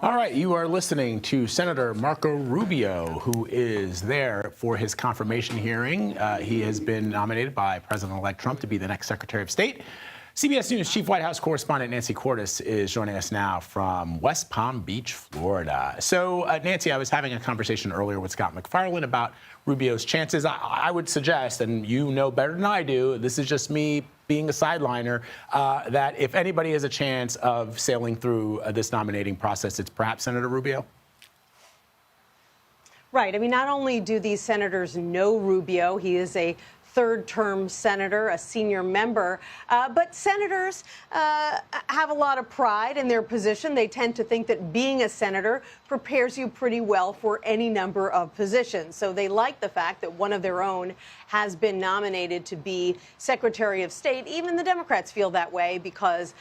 All right, you are listening to Senator Marco Rubio, who is there for his confirmation hearing. He has been nominated by President-elect Trump to be the next Secretary of State. CBS News Chief White House correspondent Nancy Cordes is joining us now from West Palm Beach, Florida. So, Nancy, I was having a conversation earlier with Scott McFarland about Rubio's chances. I would suggest, and you know better than I do, this is just me being a sideliner, that if anybody has a chance of sailing through this nominating process, it's perhaps Senator Rubio. Right. I mean, not only do these senators know Rubio, he is a third-term senator, a senior member, but senators have a lot of pride in their position. They tend to think that being a senator prepares you pretty well for any number of positions. So they like the fact that one of their own has been nominated to be Secretary of State. Even the Democrats feel that way because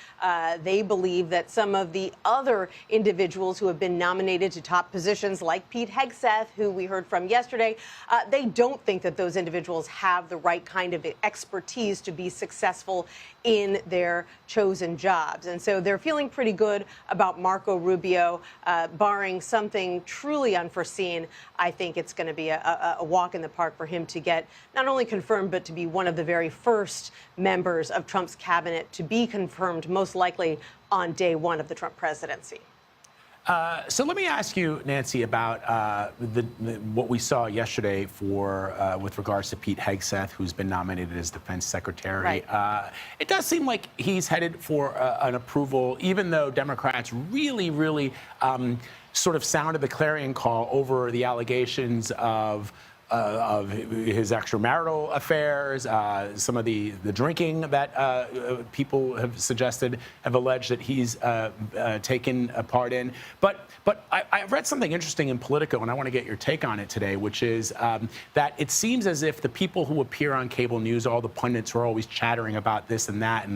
they believe that some of the other individuals who have been nominated to top positions, like Pete Hegseth, who we heard from yesterday, they don't think that those individuals have the right kind of expertise to be successful in their chosen jobs. And so they're feeling pretty good about Marco Rubio, barring something truly unforeseen. I think it's going to be a walk in the park for him to get not only confirmed, but to be one of the very first members of Trump's cabinet to be confirmed, most likely on day one of the Trump presidency. So let me ask you, Nancy, about what we saw yesterday with regards to Pete Hegseth, who's been nominated as defense secretary. Right. It does seem like he's headed for an approval, even though Democrats really sort of sounded the clarion call over the allegations of his extramarital affairs, some of the drinking that people have suggested, have alleged that he's taken a part in. But I read something interesting in Politico, and I want to get your take on it today, which is that it seems as if the people who appear on cable news, all the pundits who are always chattering about this and that,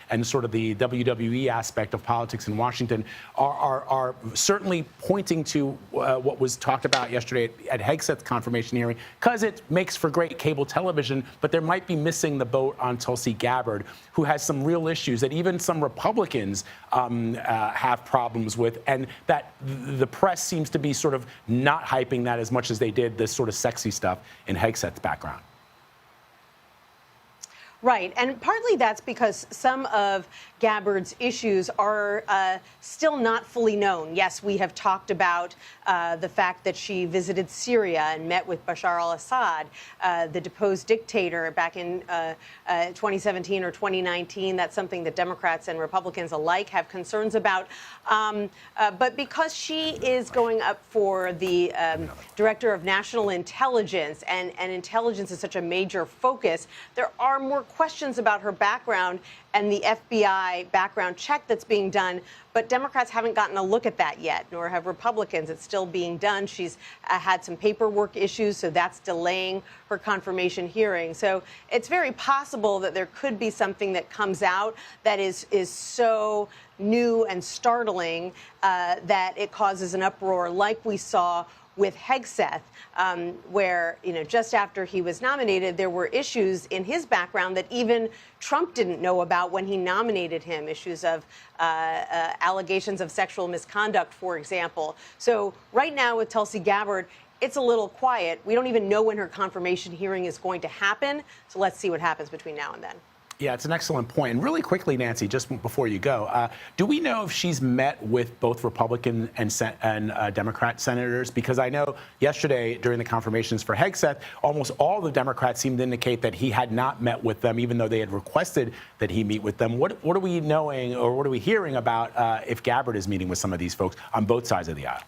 and sort of the WWE aspect of politics in Washington, are certainly pointing to what was talked about yesterday at Hegseth's confirmation hearing, because it makes for great cable television, but there might be missing the boat on Tulsi Gabbard, who has some real issues that even some Republicans have problems with, and that the press seems to be sort of not hyping that as much as they did this sort of sexy stuff in Hegseth's background. Right. And partly that's because some of Gabbard's issues are still not fully known. Yes, we have talked about the fact that she visited Syria and met with Bashar al-Assad, the deposed dictator, back in 2017 or 2019. That's something that Democrats and Republicans alike have concerns about. But because she is going up for the Director of National Intelligence, and intelligence is such a major focus, there are more questions about her background and the FBI background check that's being done, but Democrats haven't gotten a look at that yet, nor have Republicans. It's still being done. She's had some paperwork issues, so that's delaying her confirmation hearing. So it's very possible that there could be something that comes out that is so new and startling that it causes an uproar, like we saw with Hegseth, where, just after he was nominated, there were issues in his background that even Trump didn't know about when he nominated him, issues of allegations of sexual misconduct, for example. So right now with Tulsi Gabbard, it's a little quiet. We don't even know when her confirmation hearing is going to happen. So let's see what happens between now and then. Yeah, it's an excellent point. And really quickly, Nancy, just before you go, do we know if she's met with both Republican and Democrat senators? Because I know yesterday during the confirmations for Hegseth, almost all the Democrats seemed to indicate that he had not met with them, even though they had requested that he meet with them. What are we knowing, or what are we hearing about if Gabbard is meeting with some of these folks on both sides of the aisle?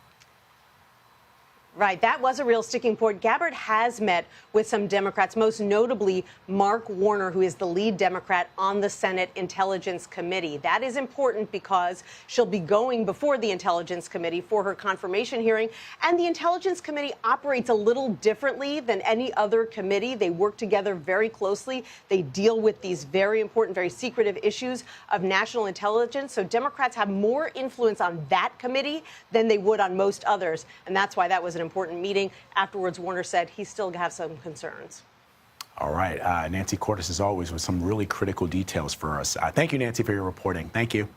Right. That was a real sticking point. Gabbard has met with some Democrats, most notably Mark Warner, who is the lead Democrat on the Senate Intelligence Committee. That is important because she'll be going before the Intelligence Committee for her confirmation hearing. And the Intelligence Committee operates a little differently than any other committee. They work together very closely. They deal with these very important, very secretive issues of national intelligence. So Democrats have more influence on that committee than they would on most others. And that's why that was an important meeting. Afterwards, Warner said he still has some concerns. All right. Nancy Cordes, as always, with some really critical details for us. Thank you, Nancy, for your reporting. Thank you.